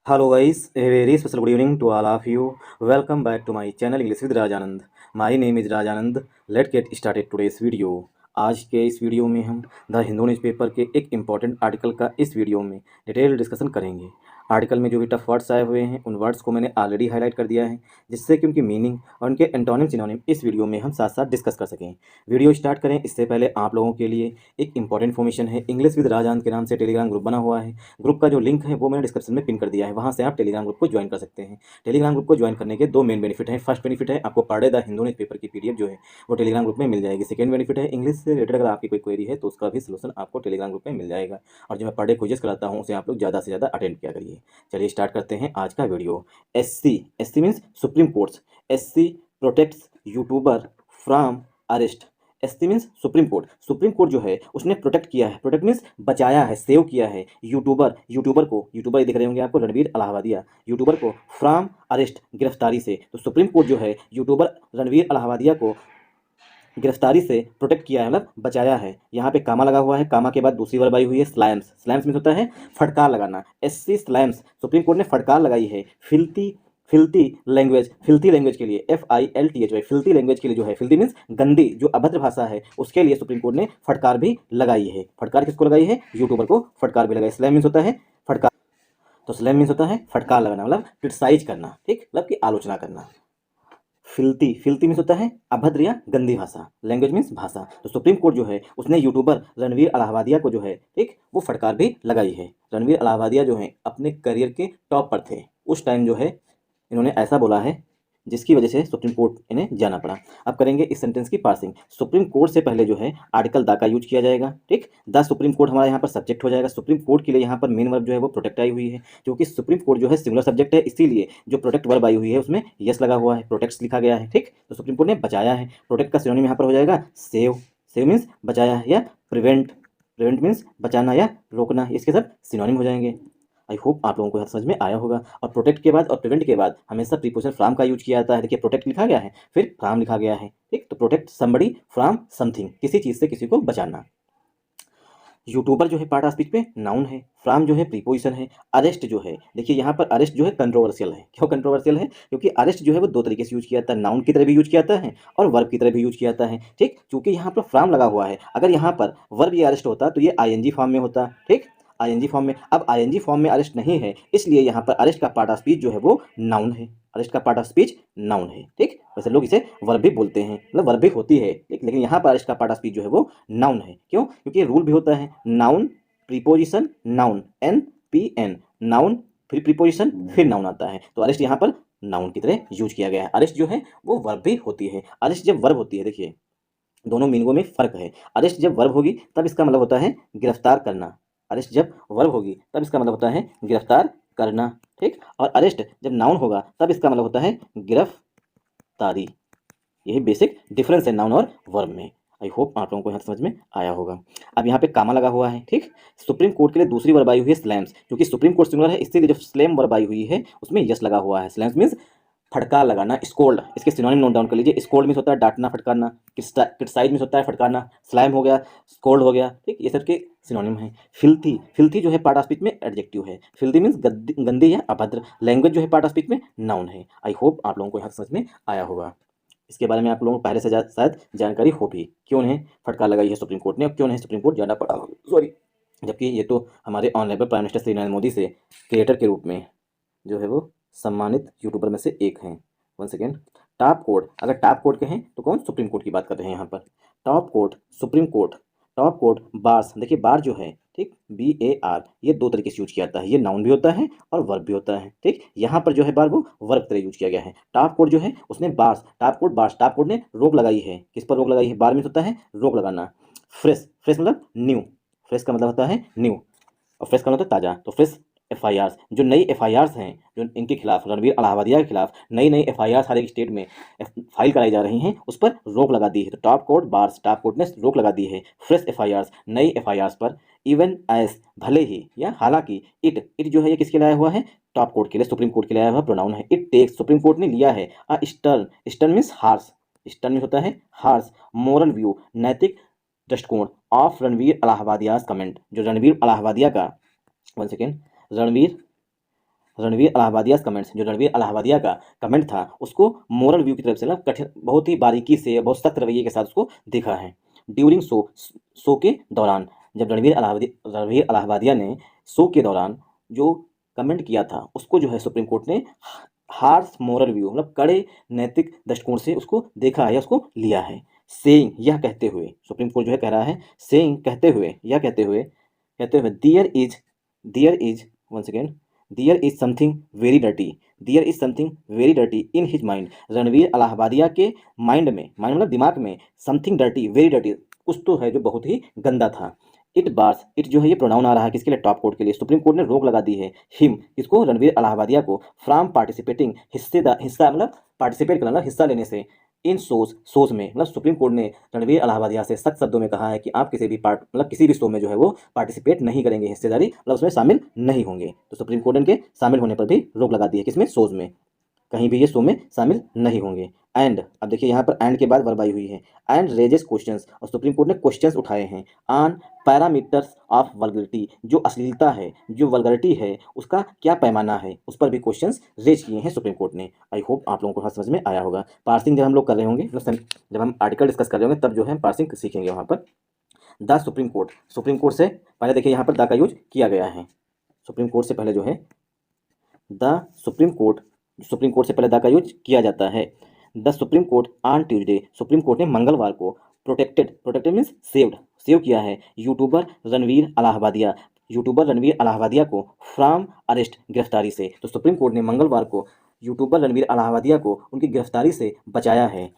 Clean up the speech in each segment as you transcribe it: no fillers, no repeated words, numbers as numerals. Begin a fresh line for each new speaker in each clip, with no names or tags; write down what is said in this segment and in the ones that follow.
Hello guys, a very special good evening to all of you. Welcome back to my channel English with Rajanand. My name is Rajanand. Let's get started today's video. आज के इस video में हम the Hindu newspaper के एक important article का इस video में डिटेल डिस्कशन करेंगे। आर्टिकल में जो भी टफ वर्ड्स आए हुए हैं उन वर्ड्स को मैंने ऑलरेडी हाईलाइट कर दिया है, जिससे कि उनकी मीनिंग और उनके एंटोनिम सिनोनिम इस वीडियो में हम साथ साथ डिस्कस कर सकें। वीडियो स्टार्ट करें इससे पहले आप लोगों के लिए एक इंपॉर्टेंट इन्फॉर्मेशन है। इंग्लिश विद राजान के नाम से टेलीग्राम ग्रुप बना हुआ है। ग्रुप का जो लिंक है वो मैंने डिस्क्रिप्शन में पिन कर दिया है, वहाँ से आप टेलीग्राम ग्रुप को ज्वाइन कर सकते हैं। टेलीग्राम ग्रुप को ज्वाइन करने के दो मेन बेनिफिट हैं। फर्स्ट बेनिफिट है आपको per day the Hindu newspaper की पीडीएफ जो है वो टेलीग्राम ग्रुप में मिल जाएगी। सेकंड बेनिफिट है इंग्लिश से रिलेटेड अगर आपकी कोई क्वेरी है तो उसका भी सलूशन आपको टेलीग्राम ग्रुप में मिल जाएगा। और जो मैं पर डे क्विजेस कराता हूँ उसे आप लोग ज़्यादा से ज़्यादा अटेंड किया करिए। चलिए स्टार्ट करते हैं आज का video. SC means supreme court. SC protects YouTuber from arrest. SC means supreme court. Supreme court जो है उसने प्रोटेक्ट किया है, प्रोटेक्ट मीन्स बचाया है, सेव किया है यूट्यूबर को, यूट्यूबर दिख रहे होंगे आपको, रणवीर अलाहाबादिया, यूट्यूबर को फ्रॉम अरेस्ट, गिरफ्तारी से। तो सुप्रीम कोर्ट जो है यूट्यूबर रणवीर अलाहाबादिया को गिरफ्तारी से प्रोटेक्ट किया है, मतलब बचाया है। यहाँ पे कामा लगा हुआ है, कामा के बाद दूसरी वर्ब आई हुई है स्लैम्स। स्लैम्स मीन्स होता है फटकार लगाना। एससी स्लैम्स, सुप्रीम कोर्ट ने फटकार लगाई है फिल्थी लैंग्वेज के लिए, FILTHY, फिल्थी लैंग्वेज के लिए जो है, फिल्थी मीन्स गंदी, जो अभद्र भाषा है उसके लिए सुप्रीम कोर्ट ने फटकार भी लगाई है। फटकार किसको लगाई है? यूट्यूबर को फटकार भी लगाई। स्लैम मीन्स होता है फटकार, तो स्लैम मीन्स होता है फटकार लगाना, मतलब क्रिटिसाइज करना, ठीक, मतलब की आलोचना करना। फिल्थी मीन्स होता है अभद्र या गंदी भाषा, लैंग्वेज मीन्स भाषा। तो सुप्रीम कोर्ट जो है उसने यूट्यूबर रणवीर अलाहाबादिया को जो है, ठीक, वो फटकार भी लगाई है। रणवीर अलाहाबादिया जो है अपने करियर के टॉप पर थे उस टाइम, जो है इन्होंने ऐसा बोला है जिसकी वजह से सुप्रीम कोर्ट इन्हें जाना पड़ा। अब करेंगे इस सेंटेंस की पार्सिंग। सुप्रीम कोर्ट से पहले जो है आर्टिकल द का यूज किया जाएगा, ठीक। द सुप्रीम कोर्ट हमारा यहाँ पर सब्जेक्ट हो जाएगा। सुप्रीम कोर्ट के लिए यहाँ पर मेन वर्ब जो है वो प्रोटेक्ट आई हुई है, क्योंकि सुप्रीम कोर्ट जो है सिंगुलर सब्जेक्ट है, इसीलिए जो प्रोटेक्ट वर्ब आई हुई है उसमें यस लगा हुआ है, प्रोटेक्ट्स लिखा गया है, ठीक। तो सुप्रीम कोर्ट ने बचाया है। प्रोटेक्ट का सिनोनिम यहाँ पर हो जाएगा सेव। सेव मीन्स बचाया है, या प्रिवेंट। प्रिवेंट मीन्स बचाना या रोकना, इसके सब सिनोनिम हो जाएंगे। आई होप आप लोगों को यह समझ में आया होगा। और प्रोटेक्ट के बाद और प्रिवेंट के बाद हमेशा प्रीपोजिशन फ्रॉम का यूज किया जाता है। देखिए प्रोटेक्ट लिखा गया है, फिर फ्रॉम लिखा गया है, ठीक। तो प्रोटेक्ट समबडी फ्रॉम समथिंग, किसी चीज से किसी को बचाना। यूट्यूबर जो है पार्ट ऑफ स्पीच पे नाउन है, फ्रॉम जो है प्रीपोजिशन है। अरेस्ट जो है, देखिए यहाँ पर अरेस्ट जो है कंट्रोवर्शियल है। क्यों कंट्रोवर्शियल है? क्योंकि अरेस्ट जो है वो दो तरीके से यूज किया जाता है, नाउन की तरह भी यूज किया जाता है और वर्ब की तरह भी यूज किया जाता है, ठीक। क्योंकि यहाँ पर फ्रॉम लगा हुआ है, अगर यहाँ पर वर्ब ये अरेस्ट होता तो ये ING फॉर्म में होता, ठीक, ING फॉर्म में। अब ING फॉर्म में अरेस्ट नहीं है, इसलिए यहाँ पर अरेस्ट का पार्ट ऑफ स्पीच जो है वो नाउन है। अरेस्ट का पार्ट ऑफ स्पीच नाउन है, ठीक। वैसे लोग इसे वर्ब भी बोलते हैं, मतलब वर्ब भी होती है, ठीक, लेकिन यहाँ पर अरेस्ट का पार्ट ऑफ स्पीच जो है वो नाउन है। क्यों? क्योंकि रूल भी होता है, noun preposition noun, NPN, noun फिर प्रीपोजिशन फिर नाउन आता है। तो अरेस्ट यहाँ पर नाउन की तरह यूज किया गया है। अरेस्ट जो है वो वर्ब भी होती है। अरेस्ट जब वर्ब होती है, देखिए दोनों मीनिंगों में फर्क है। अरेस्ट जब वर्ब होगी तब इसका मतलब होता है गिरफ्तार करना। अरेस्ट जब वर्ब होगी तब इसका मतलब होता है गिरफ्तार करना, ठीक। और अरेस्ट जब नाउन होगा तब इसका मतलब होता है गिरफ्तारी। यही बेसिक डिफरेंस है नाउन और वर्ब में। आई होप आप लोगों को यहाँ समझ में आया होगा। अब यहाँ पे कामा लगा हुआ है, ठीक। सुप्रीम कोर्ट के लिए दूसरी वर्ब आई हुई है स्लैम्स, क्योंकि सुप्रीम कोर्ट सिंगुलर है, इसीलिए जो स्लैम वर्ब आई हुई है उसमें यस लगा हुआ है। स्लैम्स मीन्स फटकार लगाना, स्कोल्ड, इसके सिनोनिम नोट डाउन कर लीजिए। स्कोल्ड मीन्स होता है डांटना फटकारना, क्रिटिसाइज मीन्स होता है फटकारना, स्लैम हो गया, स्कोल्ड हो गया, ठीक, ये सब के सिनोनिम है। फिल्थी जो है पार्ट ऑफ स्पीच में एडजेक्टिव है। फिल्थी मीन्स गंदी या अभद्र। लैंग्वेज जो है पार्ट ऑफ स्पीच में नाउन है। आई होप आप लोगों को यहाँ समझ में आया होगा। इसके बारे में आप लोगों को पहले से शायद जानकारी हो भी, क्यों उन्हें फटकार लगाई है सुप्रीम कोर्ट ने और क्यों उन्हें सुप्रीम कोर्ट जाना पड़ा, सॉरी। जबकि ये तो हमारे honourable prime minister Shri Narendra Modi से क्रिएटर के रूप में जो है वो सम्मानित यूट्यूबर में से एक हैं। One second. टॉप कोर्ट, अगर टॉप कोर्ट कहें तो कौन? सुप्रीम कोर्ट की बात कर रहे हैं यहाँ पर। Top court, supreme court, top court, bars, देखिए बार जो है, ठीक, BAR, ये दो तरीके से यूज किया जाता है, ये नाउन भी होता है और वर्ब भी होता है, ठीक। यहाँ पर जो है बार वो वर्ब की तरह यूज किया गया है। टॉप कोर्ट जो है उसने bars, top court bars, top court ने रोक लगाई है। किस पर रोक लगाई है? बार मीन्स होता है रोक लगाना। फ्रेश, फ्रेश मतलब न्यू, फ्रेश का मतलब होता है न्यू, और फ्रेश का मतलब ताज़ा। तो फ्रेश FIRs, जो नई FIRs हैं, जो इनके खिलाफ, रणवीर अलाहाबादिया के खिलाफ नई नई FIRs हर एक स्टेट में फाइल कराई जा रही हैं, उस पर रोक लगा दी है। तो top court bars, top court ने रोक लगा दी है फ्रेश FIRs, नई FIRs पर। इवन एज, भले ही या हालांकि। इट जो है ये किसके लिए आया हुआ है? टॉप कोर्ट के लिए, सुप्रीम कोर्ट के लिए आया हुआ प्रोनाउन है। इट टेक्स, सुप्रीम कोर्ट ने लिया है। Stern, stern means harsh, stern means होता है हार्श। मोरल व्यू, नैतिक दृष्टिकोण, ऑफ रणवीर अलाहाबादियाज कमेंट, जो रणवीर अलाहाबादिया का, one second, Ranveer Ranveer Allahbadia comments, जो रणवीर अलाहाबादिया का कमेंट था उसको मोरल व्यू की तरफ से ना कठिन, बहुत ही बारीकी से, बहुत सख्त रवैये के साथ उसको देखा है। ड्यूरिंग शो के दौरान, जब रणवीर अलाहाबादिया ने शो के दौरान जो कमेंट किया था उसको जो है सुप्रीम कोर्ट ने हार्श मोरल व्यू, मतलब कड़े नैतिक दृष्टिकोण से उसको देखा है या उसको लिया है। सेइंग, यह कहते हुए, सुप्रीम कोर्ट जो है कह रहा है, सेइंग कहते हुए, यह कहते हुए there is one second, there is something very dirty, there is something very dirty in his mind. Ranveer Allahbadia के माइंड मतलब दिमाग में समथिंग डर्टी, वेरी डर्टी, कुछ तो है जो बहुत ही गंदा था। इट जो है ये प्रोनाउन आ रहा है किसके लिए, टॉप कोर्ट के लिए। सुप्रीम कोर्ट ने रोक लगा दी है हिम, किसको, रणवीर अलाहाबादिया को, फ्रॉम पार्टिसिपेटिंग, हिस्सा मतलब पार्टिसिपेट करना, मतलब हिस्सा लेने से, इन शोज में, मतलब सुप्रीम कोर्ट ने रणवीर अलाहाबादिया से सख्त शब्दों में कहा है कि आप किसी भी मतलब किसी भी शो में जो है वो पार्टिसिपेट नहीं करेंगे, हिस्सेदारी मतलब उसमें शामिल नहीं होंगे। तो सुप्रीम कोर्ट ने इनके शामिल होने पर भी रोक लगा दी है, किसमें, शोज में, कहीं भी ये शो में शामिल नहीं होंगे। एंड, अब देखिए यहाँ पर एंड के बाद वर्ब आई हुई है, एंड रेजेस क्वेश्चंस, और सुप्रीम कोर्ट ने क्वेश्चंस उठाए हैं ऑन पैरामीटर्स ऑफ वल्गरिटी, जो अश्लीलता है, जो वल्गरिटी है, उसका क्या पैमाना है, उस पर भी क्वेश्चंस रेज किए हैं सुप्रीम कोर्ट ने। आई होप आप लोगों को समझ में आया होगा। पार्सिंग जब हम लोग कर रहे होंगे, जब हम आर्टिकल डिस्कस कर रहे होंगे, तब जो है पार्सिंग सीखेंगे वहाँ पर। द सुप्रीम कोर्ट से पहले देखिए यहाँ पर द का यूज किया गया है। सुप्रीम कोर्ट से पहले जो है द सुप्रीम कोर्ट से पहले द का यूज किया जाता है। The supreme court on Tuesday, supreme court ने मंगलवार को प्रोटेक्टेड मीन्स सेव किया है यूट्यूबर रणवीर अलाहाबादिया को फ्रॉम अरेस्ट, गिरफ्तारी से। तो सुप्रीम कोर्ट ने मंगलवार को यूट्यूबर रणवीर अलाहाबादिया को उनकी गिरफ्तारी से बचाया है।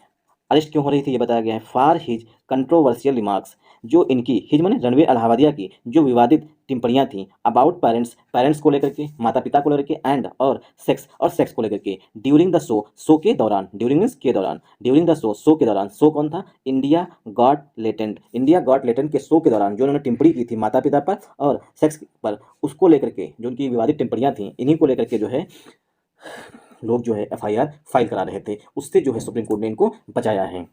अरेस्ट क्यों हो रही थी ये बताया गया है, फॉर हिज कंट्रोवर्शियल रिमार्क्स, जो इनकी, हिज माने रणवीर अलाहाबादिया की जो विवादित टिप्पणियां थी अबाउट पेरेंट्स को लेकर के, माता पिता को लेकर के, एंड और सेक्स को लेकर के, ड्यूरिंग द शो के दौरान, ड्यूरिंग मीन्स के दौरान, ड्यूरिंग द शो के दौरान, शो कौन था, इंडिया गॉट लेटेंट के शो के दौरान जो उन्होंने टिप्पणी की थी माता पिता पर और सेक्स पर, उसको लेकर के जो उनकी विवादित टिप्पणियां थी, इन्हीं को लेकर के जो है लोग जो है एफआईआर फाइल करा रहे थे, उससे जो है सुप्रीम कोर्ट ने इनको बचाया है।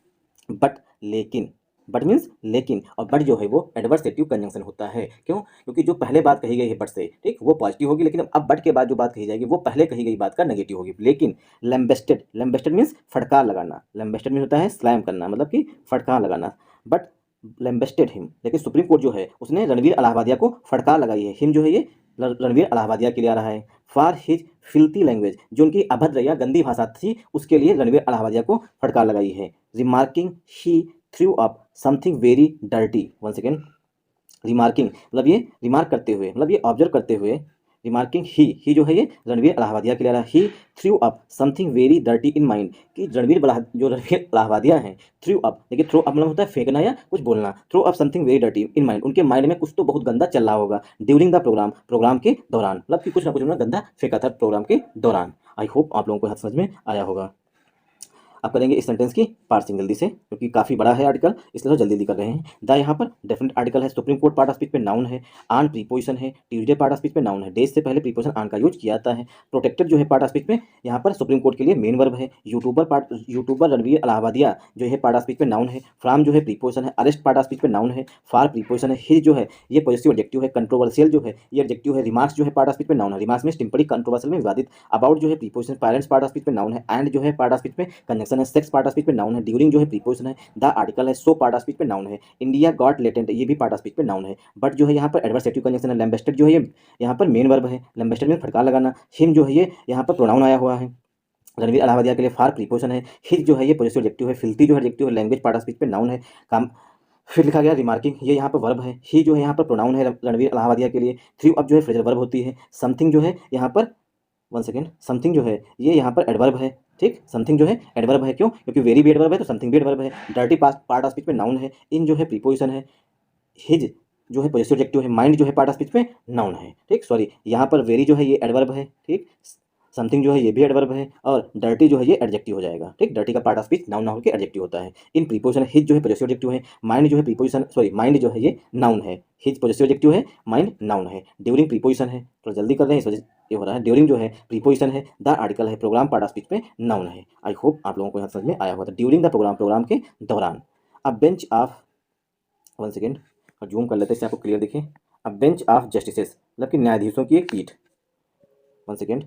बट मीन्स लेकिन, और बट जो है वो एडवर्सेटिव कंजंक्शन होता है। क्यों, क्योंकि जो पहले बात कही गई है बट से, ठीक, वो पॉजिटिव होगी, लेकिन अब बट के बाद जो बात कही जाएगी वो पहले कही गई बात का नेगेटिव होगी। लेकिन लैम्बेस्टेड मीन्स फटकार लगाना, लैम्बेस्टेड मीन्स होता है स्लैम करना, मतलब कि फटकार लगाना। बट लैम्बेस्टेड हिम, लेकिन सुप्रीम कोर्ट जो है उसने रणवीर अलाहाबादिया को फटकार लगाई है। हिम जो है ये रणवीर अलाहाबादिया के लिए आ रहा है। फॉर हिज फिल्थी लैंग्वेज, जो उनकी अभद्र या गंदी भाषा थी उसके लिए रणवीर अलाहाबादिया को फटकार लगाई है। Remarking he through up something very dirty, one second, remarking मतलब ये रिमार्क करते हुए, मतलब ये ऑब्जर्व करते हुए, रिमार्किंग ही जो है ये रणवीर अलाहाबादिया के लिए आ रहा है। He through up something very dirty in mind, कि जो रणवीर अलाहाबादिया हैं, थ्रू अप, देखिए थ्रो अप मतलब होता है फेंकना या कुछ बोलना, throw up something very dirty in mind, उनके माइंड में कुछ तो बहुत गंदा चल रहा होगा, ड्यूरिंग द प्रोग्राम के दौरान, मतलब कि कुछ ना कुछ उन्होंने गंदा फेंका था प्रोग्राम के दौरान। आई होप आप लोगों को समझ में आया होगा। अब करेंगे इस सेंटेंस की पार्सिंग जल्दी से, क्योंकि काफ़ी बड़ा है आर्टिकल, इसलिए तो जल्दी कर रहे हैं। द यहाँ पर डेफिनेट आर्टिकल है, supreme court part of speech पे नाउन है, आन प्रीपोजिशन है, ट्यूजडे पार्ट ऑफ स्पीच पे नाउन है, डेज से पहले प्रीपोजिशन आन का यूज किया जाता है। प्रोटेक्टेड जो है पार्ट ऑफ स्पीच में, यहाँ पर सुप्रीम कोर्ट के लिए मेन वर्ब है। यूट्यूबर रणवीर अलाहाबादिया जो है पार्ट ऑफ स्पीच पे नाउन है। फ्रॉम जो है प्रीपोजिशन है। अरेस्ट पार्ट ऑफ स्पीच पे नाउन है। फॉर प्रीपोजिशन है। हिज जो है ये पॉजिटिव एडजेक्टिव है। कंट्रोवर्शियल जो है ये एडजेक्टिव है। रिमार्क्स जो है पार्ट ऑफ स्पीच पे नाउन है। रिमार्क्स में टिप्पणी, कंट्रोवर्शियल में विवादित। अबाउट जो है preposition. Parents part of speech पे नाउन है। एंड जो है पार्ट ऑफ स्पीच पे कंजंक्शन है। सेक्स पार्ट ऑफ स्पीच पे नाउन है। ड्यूरिंग जो है प्रीपोजिशन है। द आर्टिकल है। सो पार्ट ऑफ स्पीच पे नाउन है। इंडिया गॉट लेटेंट ये भी पार्ट ऑफ स्पीच पे नाउन है। बट जो है यहाँ पर एडवर्सेटिव कंजंक्शन है। लैम्बेस्टेड जो है ये यहाँ पर मेन वर्ब है। लैम्बेस्टेड में फटकार लगाना। हिम जो है ये यहाँ पर प्रोनाउन आया हुआ है। रणवीर अलाहाबादिया के लिए फार प्रीपोजिशन है। हिज जो है ये पॉजिटिव एडजेक्टिव है। फिल्थी जो है एडजेक्टिव है। लैंग्वेज पार्ट ऑफ स्पीच पे नाउन है। काम फिर लिखा गया रिमार्किंग, ये यहाँ पर वर्ब है। ही जो है यहाँ पर प्रोनाउन है रणवीर अलाहाबादिया के लिए। थ्रू अप जो है फ्रेजल वर्ब होती है। समथिंग जो है यहाँ पर, वन सेकेंड, समथिंग जो है ये यहाँ पर एडवर्ब है। ठीक, समथिंग जो है एडवर्ब है। क्यों, क्योंकि वेरी भी एडवर्ब है तो समथिंग भी एडवर्ब है। डर्टी पार्ट ऑफ स्पीच में नाउन है। इन जो है प्रीपोजिशन है। हिज जो है पॉजिटिव एडजेक्टिव है। माइंड जो है पार्ट ऑफ स्पीच में नाउन है। ठीक, सॉरी, यहाँ पर वेरी जो है ये एडवर्ब है। ठीक, समथिंग जो है ये भी एडवर्ब है, और डर्टी जो है ये एडजेक्टिव हो जाएगा। ठीक, डर्टी का पार्ट ऑफ स्पीच नाउन ना होकर एडजेक्टिव होता है। इन प्रीपोजिशन हिज जो है पॉजिटिव एडजेक्टिव है। माइंड जो है प्रीपोजिशन, सॉरी, माइंड जो है ये नाउन है। हिज पॉजिटिव एडजेक्टिव है, माइंड नाउन है। ड्यूरिंग प्रीपोजिशन है, तो जल्दी कर रहे हैं इस वजह से ये हो रहा है। ड्यूरिंग जो है प्रीपोजिशन है। द आर्टिकल है। प्रोग्राम पार्ट ऑफ स्पीच में नाउन है। आई होप आप लोगों को यहाँ समझ में आया होगा। ड्यूरिंग द प्रोग्राम के दौरान। अ बेंच ऑफ, वन सेकेंड, और जूम कर लेते हैं इससे आपको क्लियर दिखे। अ बेंच ऑफ जस्टिसेस मतलब कि न्यायाधीशों की एक पीठ, one second,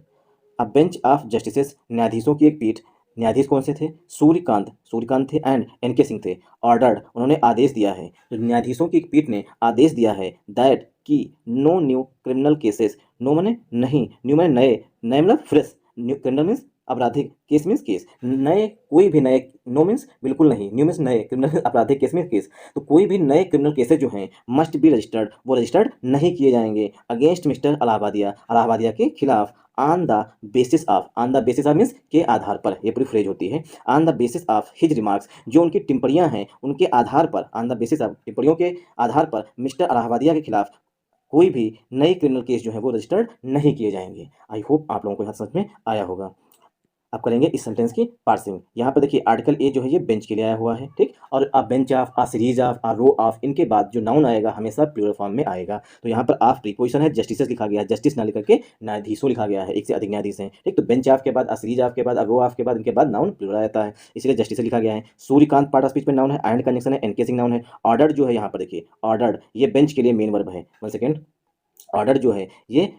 a bench of justices, न्यायाधीशों की एक पीठ। न्यायाधीश कौन से थे? सूर्यकांत थे एंड एनके सिंह थे। ऑर्डर्ड, उन्होंने आदेश दिया है, तो न्यायाधीशों की एक पीठ ने आदेश दिया है दैट कि no new criminal cases, no माने नहीं, न्यू माने नए, नए मतलब फ्रेश, न्यू क्रिमिनल मीन्स आपराधिक, केस मीन्स केस, नए कोई भी नए, नो मीन्स बिल्कुल नहीं, न्यू मीन्स नए, क्रिमिनल आपराधिक, केस मीन्स केस, तो कोई भी नए क्रिमिनल केसेज जो हैं मस्ट बी रजिस्टर्ड, वो रजिस्टर्ड नहीं किए जाएंगे अगेंस्ट मिस्टर अलाहाबादिया के खिलाफ on the basis of means के आधार पर, ये पूरी फ्रेज होती है, on the basis of his remarks, जो उनकी टिप्पणियां हैं उनके आधार पर, ऑन द बेसिस ऑफ टिप्पणियों के आधार पर मिस्टर अलाहाबादिया के खिलाफ कोई भी नई क्रिमिनल केस जो है वो रजिस्टर्ड नहीं किए जाएंगे। आई होप आप लोगों को यहाँ समझ में आया होगा। अब करेंगे इस सेंटेंस की पार्सिंग। यहाँ पर देखिए आर्टिकल ए जो है ये बेंच के लिए आया हुआ है, ठीक, और a bench of, a series of, a row of, इनके बाद जो नाउन आएगा हमेशा प्लूरल फॉर्म में आएगा। तो यहाँ पर ऑफ प्रीपोजिशन है, जस्टिसेस लिखा गया है, जस्टिस ना लिखा के न्यायाधीशों लिखा गया है, एक से अधिक न्यायाधीश हैं, ठीक। तो बेंच ऑफ के बाद, अ सीरीज ऑफ के बाद, अ रो ऑफ के बाद, इनके बाद नाउन प्लूरल आता है, इसलिए जस्टिस लिखा गया है। सूर्यकांत पार्ट ऑफ स्पीच में नाउन है, एंड कंजंक्शन है, एनकेसिंग नाउन है। ऑर्डर्ड जो है यहाँ पर देखिए, ऑर्डर्ड ये बेंच के लिए मेन वर्ब है। 1 सेकेंड, ऑर्डर जो है ये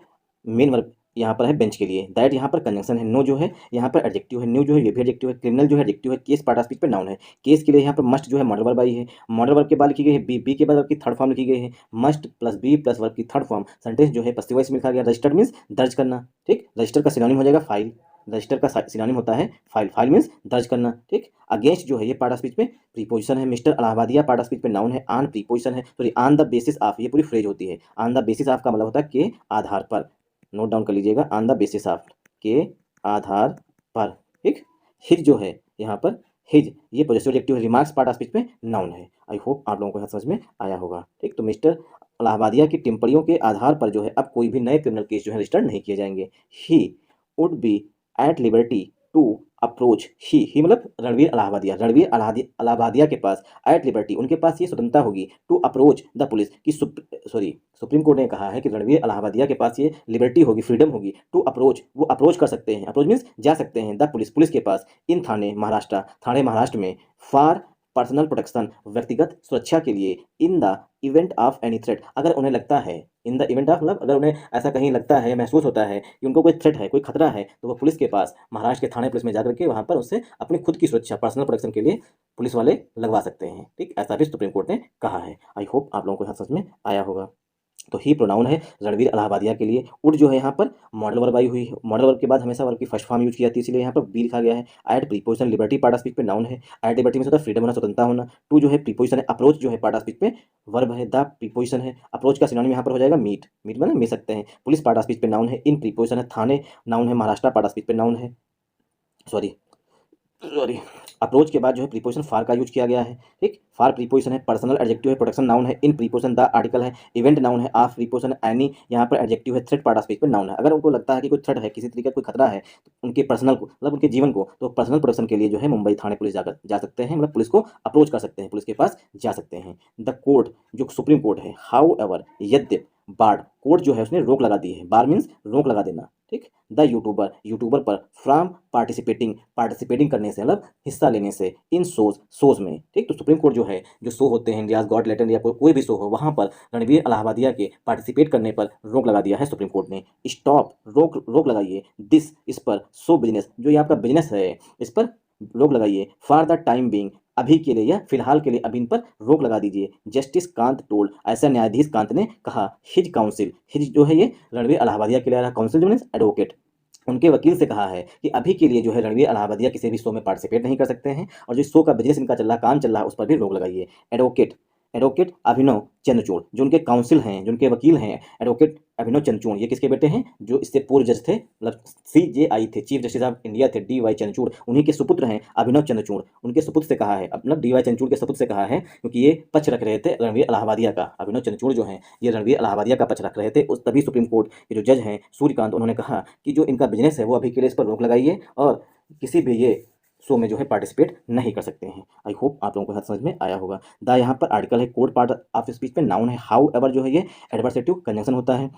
मेन वर्ब यहाँ पर है बेंच के लिए। दैट यहाँ पर कंजंक्शन है। नो जो है यहाँ पर एडजेक्टिव है। न्यू जो है ये भी एडजेक्टिव है। क्रिमिनल जो है एडजेक्टिव है। केस पार्ट ऑफ स्पीच पे नाउन है। केस के लिए यहाँ पर मस्ट जो है मॉडल वर्ब आई है। मॉडल वर्ब के बाद लिखी गई है बी, बी के बाद वर्ब की थर्ड फॉर्म लिखी गई है must plus be plus verb की थर्ड फॉर्म। सेंटेंस जो है पस्सिव वॉइस में लिखा गया। रजिस्टर्ड मीन्स दर्ज करना, ठीक। रजिस्टर का सिनोनिम हो जाएगा फाइल। रजिस्टर का सिनोनिम होता है फाइल। फाइल मीन्स दर्ज करना, ठीक। अगेंस्ट जो है ये पार्ट ऑफ स्पीच में प्रीपोजिशन है। Mister Allahbadia part of speech पे नाउन है। ऑन प्रीपोजिशन है, sorry on the basis of, ये पूरी फ्रेज होती है। ऑन द बेसिस ऑफ का मतलब होता है के आधार पर, नोट डाउन कर लीजिएगा, ऑन द बेसिस ऑफ, के आधार पर, ठीक। हिज जो है यहाँ पर, हिज ये पॉजिटिव एडजेक्टिव है। रिमार्क्स पार्ट ऑफ स्पीच में नाउन है। आई होप आप लोगों को यहाँ समझ में आया होगा, ठीक। तो मिस्टर अलाहाबादिया की टिप्पणियों के आधार पर जो है अब कोई भी नए क्रिमिनल केस जो है रजिस्टर्ड नहीं किए जाएंगे। He would be at liberty to approach, he मतलब रणवीर अलाहाबादिया के पास, एट लिबर्टी उनके पास ये स्वतंत्रता होगी, टू अप्रोच द पुलिस की, सुप्रीम कोर्ट ने कहा है कि रणवीर अलाहाबादिया के पास ये लिबर्टी होगी, फ्रीडम होगी, टू अप्रोच, वो अप्रोच कर सकते हैं, अप्रोच मीन्स जा सकते हैं, द पुलिस, पुलिस के पास, इन थाने महाराष्ट्र में, फॉर पर्सनल प्रोटेक्शन, व्यक्तिगत सुरक्षा के लिए, in the event of any threat, अगर उन्हें लगता है, इन द इवेंट ऑफ मतलब अगर उन्हें ऐसा कहीं लगता है, महसूस होता है कि उनको कोई थ्रेट है, कोई खतरा है, तो वो पुलिस के पास, महाराष्ट्र के थाने पुलिस में जाकर के वहाँ पर उससे अपनी खुद की सुरक्षा, पर्सनल प्रोटेक्शन के लिए पुलिस वाले लगवा सकते हैं, ठीक। ऐसा भी सुप्रीम कोर्ट ने कहा है। आई होप आप लोगों को यहाँ समझ में आया होगा। तो ही प्रोनाउन है रणवीर अलाहाबादिया के लिए। वुड जो है यहाँ पर मॉडल वर्ब आई हुई है। मॉडल वर्ब के बाद हमेशा वर्ब की फर्स्ट फॉर्म यूज की जाती है, इसलिए यहाँ पर बी लिखा गया है। At preposition liberty part of speech पे नाउन है। एट लिबर्टी में होता है फ्रीडम होना, स्वतंत्रता होना। टू जो है प्रीपोजिशन है। अप्रोच जो है पार्ट ऑफ स्पीच पे वर्ब है। द प्रीपोजिशन है। अप्रोच का सिनोनिम यहाँ पर हो जाएगा मीट, मीट में मिल सकते हैं। पुलिस पार्ट ऑफ स्पीच पे नाउन है। इन प्रीपोजिशन है। थाने नाउन है। महाराष्ट्र पार्ट ऑफ स्पीच पे नाउन है, सॉरी अप्रोच के बाद जो है प्रीपोजिशन फार का यूज किया गया है, ठीक। फार प्रीपोजिशन है। पर्सनल एडजेक्टिव है। प्रोटेक्शन नाउन है। इन प्रीपोजिशन द आर्टिकल है। इवेंट नाउन है। ऑफ प्रीपोजिशन एनी यहाँ पर एडजेक्टिव है। थ्रेट पार्ट ऑफ स्पीच पर नाउन है। अगर उनको लगता है कि कोई थ्रेट है, किसी तरीके का कोई खतरा है तो उनके पर्सनल को, मतलब उनके जीवन को, तो पर्सनल प्रोटेक्शन के लिए जो है मुंबई थाने पुलिस जा सकते हैं, मतलब पुलिस को अप्रोच कर सकते हैं, पुलिस के पास जा सकते हैं। द कोर्ट जो सुप्रीम कोर्ट है, हाउ एवर यद्यप, बार कोर्ट जो है उसने रोक लगा दी है। बार मीन्स रोक लगा देना, ठीक। द यूट्यूबर पर, फ्रॉम पार्टिसिपेटिंग करने से, मतलब हिस्सा लेने से, इन शोज में, ठीक। तो सुप्रीम कोर्ट जो है, जो शो होते हैं, इंडियाज गॉट टैलेंट या कोई भी शो हो, वहां पर रणवीर अलाहाबादिया के पार्टिसिपेट करने पर रोक लगा दिया है सुप्रीम कोर्ट ने। स्टॉप, रोक लगाइए। दिस, इस पर। सो बिजनेस, जो ये आपका बिजनेस है, इस पर रोक लगाइए। फॉर द टाइम बीइंग, अभी के लिए या फिलहाल के लिए अभी इन पर रोक लगा दीजिए। जस्टिस कांत टोल्ड, ऐसा न्यायाधीश कांत ने कहा। हिज काउंसिल, हिज जो है ये रणवीर अलाहाबादिया के लिए आ रहा। काउंसिल जो मीन्स एडवोकेट, उनके वकील से कहा है कि अभी के लिए जो है रणवीर अलाहाबादिया किसी भी शो में पार्टिसिपेट नहीं कर सकते हैं, और जो शो का बिजनेस इनका चल रहा, काम चल रहा है, उस पर भी रोक लगाइए। एडवोकेट अभिनव चंद्रचूड़, जो उनके काउंसिल हैं, जो उनके वकील हैं, एडवोकेट अभिनव चंद्रचूड़, ये किसके बेटे हैं? जो इससे पूर्व जज थे, मतलब CJI थे, चीफ जस्टिस ऑफ इंडिया थे, DY चंद्रचूड़, उन्हीं के सुपुत्र हैं अभिनव चंद्रचूड़। उनके सुपुत्र से कहा है, मतलब DY चंद्रचूड़ के सुपुत्र से कहा है, क्योंकि ये पक्ष रख रहे थे रणवीर अलाहाबादिया का। अभिनव चंद्रचूड़ जो हैं ये रणवीर अलाहाबादिया का पक्ष रख रहे थे। उस तभी सुप्रीम कोर्ट के जो जज हैं सूर्यकांत, उन्होंने कहा कि जो इनका बिजनेस है वो अभी के लिए इस पर रोक लगाइए, और किसी भी ये शो में जो है पार्टिसिपेट नहीं कर सकते हैं। आई होप आप लोगों को यहाँ समझ में आया होगा। द यहाँ पर आर्टिकल है। कोर्ट पार्ट ऑफ स्पीच पे नाउन है। हाउ एवर जो है ये एडवर्सेटिव कंजंक्शन होता है।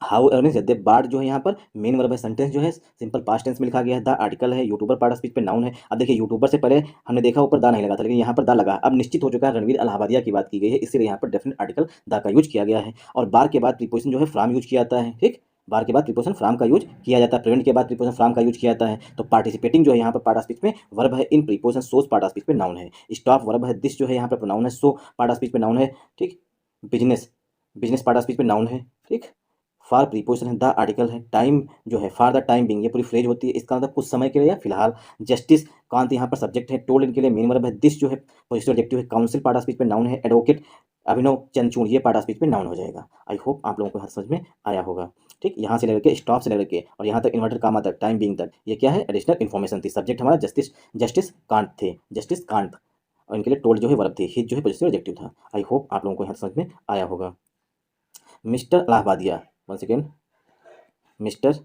हाउ एवर मीन्स यद्यप। बार्ड जो है यहाँ पर मेन वर्ब है। सेंटेंस जो है सिंपल पास्ट टेंस में लिखा गया है। द आर्टिकल है। यूट्यूबर पार्ट ऑफ स्पीच पे नाउन है। अब देखिए यूट्यूबर से पहले हमने देखा ऊपर दा नहीं लगा था, लेकिन यहाँ पर दा लगा। अब निश्चित हो चुका है रणवीर अलाहाबादिया की बात की गई है, इसलिए यहाँ पर डेफिनेट आर्टिकल दा का यूज किया गया है। और बार के बाद प्रीपोजिशन जो है फ्रॉम यूज किया जाता है, ठीक। बार के बाद प्रीपोजिशन फ्रॉम का यूज किया जाता है, प्रिवेंट के बाद प्रीपोजिशन फ्रॉम का यूज किया जाता है। तो पार्टिसिपेटिंग जो है यहाँ पर पार्ट ऑफ स्पीच में वर्ब है, इन प्रीपोजिशन सोज पार्ट ऑफ स्पीच में नाउन है, स्टॉप वर्ब है, दिस जो है यहाँ पर प्रोनाउन है, सो पार्ट ऑफ स्पीच में नाउन है, ठीक। Business business part of speech में नाउन है, ठीक। फॉर प्रीपोजिशन है, द आर्टिकल है, टाइम जो है फॉर द टाइम बिंग ये पूरी फ्रेज होती है, इसका मतलब कुछ समय के लिए या फिलहाल। जस्टिस कांत यहाँ पर सब्जेक्ट है, टोल्ड इनके लिए मेन वर्ब है, दिस जो है पॉजिटिव एडजेक्टिव है, काउंसिल पार्ट ऑफ स्पीच में नाउन है, एडवोकेट अभिनव चंद्रचूड़ ये पार्ट ऑफ स्पीच में नाउन हो जाएगा। आई होप आप लोगों को हर समझ में आया होगा, ठीक। यहाँ से लेकर के स्टॉप से लेकर के और यहाँ तक इन्वर्टर कामा तक टाइम बिंग तक ये क्या है, एडिशनल इन्फॉर्मेशन थी। सब्जेक्ट हमारा जस्टिस जस्टिस कांत थे, जस्टिस कांत, और इनके लिए टोल्ड जो है वर्ब थी, हिज जो है पॉजिटिव एडजेक्टिव था। आई होप आप लोगों को यहाँ समझ में आया होगा। Mister Allahbadia, one second, mister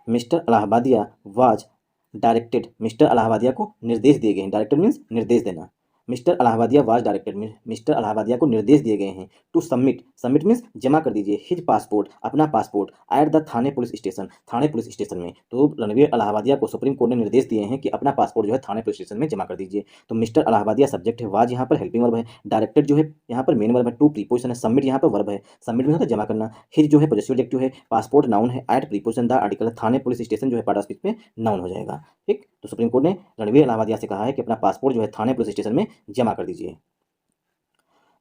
mister Allahbadia was directed, mister Allahbadia को निर्देश दिए गए हैं, डायरेक्टेड मीन्स निर्देश देना। Mister Allahbadia was directed, mister Allahbadia को निर्देश दिए गए हैं टू सबमिट, सबमिट मीन्स जमा कर दीजिए, हिज पासपोर्ट अपना passport, at the Thane police station, Thane police station में। तो रणवीर इलाहाबादिया को सुप्रीम कोर्ट ने निर्देश दिए हैं कि अपना पासपोर्ट जो है थाने पुलिस स्टेशन में जमा कर दीजिए। तो मिस्टर इलाहाबादिया सब्जेक्ट है, वाज यहाँ पर हेल्पिंग वर्ब है, डायरेक्टेड जो है यहाँ पर मेन वर्ब है, टू प्रीपोजिशन है, सबमिट यहाँ पर वर्ब है, सबमिट में होता है जमा करना, हिज जो है पॉजिटिव एडजेक्टिव है, पासपोर्ट नाउन है, एट प्रीपोजिशन द आर्टिकल है, थाने पुलिस स्टेशन जो है पार्ट ऑफ स्पीच में नाउन हो जाएगा, ठीक। तो सुप्रीम कोर्ट ने रणवीर इलाहाबादिया से कहा है कि अपना पासपोर्ट जो है थाने पुलिस स्टेशन में जमा कर दीजिए।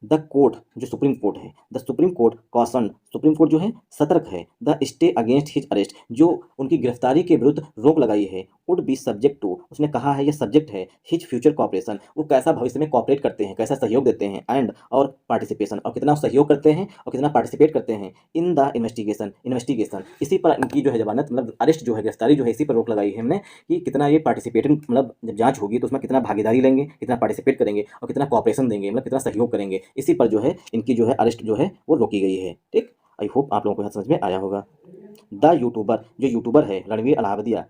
द कोर्ट जो सुप्रीम कोर्ट है, the supreme court caution, supreme court जो है सतर्क है, the stay against his arrest जो उनकी गिरफ्तारी के विरुद्ध रोक लगाई है, वुड बी सब्जेक्ट टू उसने कहा है ये सब्जेक्ट है, हिज फ्यूचर कॉपरेशन वो कैसा भविष्य में कॉपरेट करते हैं, कैसा सहयोग देते हैं, एंड और पार्टिसिपेशन और कितना सहयोग करते हैं और कितना पार्टिसिपेट करते हैं, इन द इन्वेस्टिगेशन इन्वेस्टिगेशन इसी पर इनकी जो है जमानत मतलब अरेस्ट जो है गिरफ्तारी जो है इसी पर रोक लगाई है हमने कि कितना ये पार्टिसिपेट मतलब जब जांच होगी तो उसमें कितना भागीदारी लेंगे, कितना पार्टिसिपेट करेंगे और कितना कॉपरेशन देंगे मतलब कितना सहयोग करेंगे, इसी पर जो है इनकी जो है अरेस्ट जो है वो रोकी गई है, ठीक। आई होप आप लोगों को यहाँ समझ में आया होगा। द यूट्यूबर जो यूट्यूबर है Ranveer Allahbadia,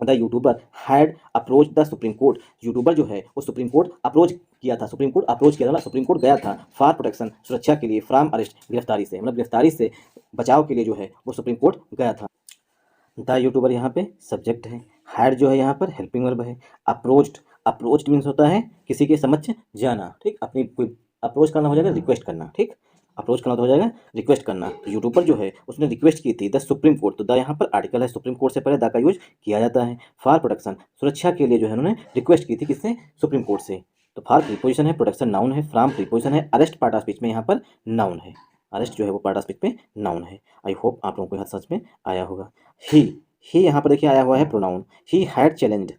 the YouTuber had approach the supreme court, YouTuber जो है वो सुप्रीम कोर्ट अप्रोच किया था, सुप्रीम कोर्ट अप्रोच किया था, सुप्रीम कोर्ट गया था फॉर प्रोटेक्शन सुरक्षा के लिए, फ्रॉम अरेस्ट गिरफ्तारी से मतलब गिरफ्तारी से बचाव के लिए जो है वो सुप्रीम कोर्ट गया था। द यूट्यूबर यहाँ पे सब्जेक्ट है, हैड जो है यहाँ पर हेल्पिंग वर्ब है, अप्रोच्ड अप्रोच्ड मीन्स होता है किसी के समक्ष जाना, ठीक। अपनी कोई अप्रोच करना हो जाएगा रिक्वेस्ट करना, ठीक। अप्रोच करना तो हो जाएगा रिक्वेस्ट करना। यूट्यूबर जो है उसने रिक्वेस्ट की थी द सुप्रीम कोर्ट, तो द यहाँ पर आर्टिकल है, सुप्रीम कोर्ट से पहले द का यूज किया जाता है। फॉर प्रोटेक्शन सुरक्षा के लिए जो है उन्होंने रिक्वेस्ट की थी किससे, सुप्रीम कोर्ट से। तो फॉर प्रीपोजिशन है, प्रोटेक्शन नाउन है, फ्रॉम प्रीपोजिशन है, अरेस्ट पार्ट ऑफ स्पीच में यहाँ पर नाउन है, अरेस्ट जो है वो पार्ट ऑफ स्पीच में नाउन है। आई होप आप लोगों को यहाँ समझ में आया होगा। ही ही यहाँ पर देखिए आया हुआ है pronoun, he had challenged,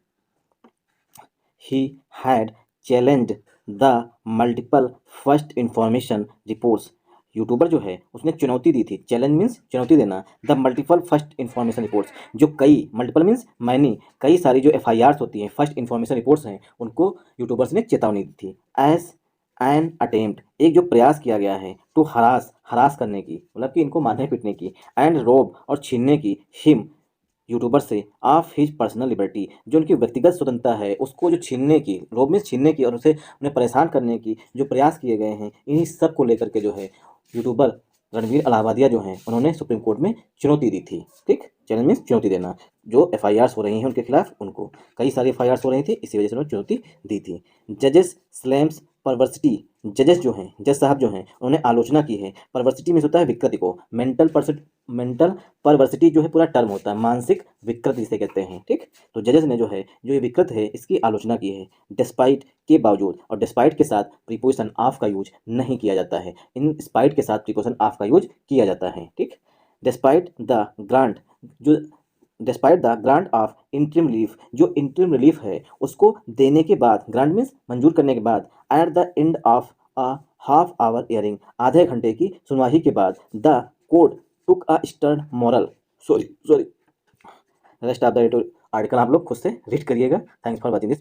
he had challenged the multiple first information reports, YouTuber जो है उसने चुनौती दी थी, चैलेंज मीन्स चुनौती देना, the multiple first information reports जो कई मल्टीपल मीन्स मैनी कई सारी जो FIRs होती हैं फर्स्ट इन्फॉर्मेशन रिपोर्ट्स हैं उनको यूट्यूबर्स ने चेतावनी दी थी। एज एन अटेम्प्ट एक जो प्रयास किया गया है, टू हरास हरास करने की मतलब कि इनको मारने पीटने की, एंड रोब और छीनने की, हिम यूट्यूबर से ऑफ हिज पर्सनल लिबर्टी जो उनकी व्यक्तिगत स्वतंत्रता है उसको जो छीनने की, रोब में छीनने की और उसे उन्हें परेशान करने की जो प्रयास किए गए हैं, इन्हीं सब को लेकर के जो है यूट्यूबर रणवीर इलाहाबादिया जो हैं उन्होंने सुप्रीम कोर्ट में चुनौती दी थी, ठीक। चैलेंज मीन्स चुनौती देना, जो FIRs हो रही हैं उनके खिलाफ उनको कई सारी FIRs हो रही थी इसी वजह से उन्होंने चुनौती दी थी। जजेस स्लैम्स परवर्सिटी, जजेस जो हैं जज साहब जो हैं उन्होंने आलोचना की है, परवर्सिटी में होता है विकृति को, मेंटल परवर्सिटी जो है पूरा टर्म होता है, मानसिक विकृति जिसे कहते हैं, ठीक। तो जजेस ने जो है जो ये विकृत है इसकी आलोचना की है। डिस्पाइट के बावजूद, और डिस्पाइट के साथ प्रीपोजिशन ऑफ का यूज नहीं किया जाता है, इन स्पाइट के साथ प्रीपोजिशन ऑफ का यूज किया जाता है, ठीक। डिस्पाइट द ग्रांट जो despite the grant of interim relief जो इंटरिम रिलीफ है उसको देने के बाद, ग्रांट मीन्स मंजूर करने के बाद, at the end of a half hour hearing आधे घंटे की सुनवाई के बाद, the court took a stern moral sorry rest of the article आप लोग खुद से रीड करिएगा। Thanks for watching this.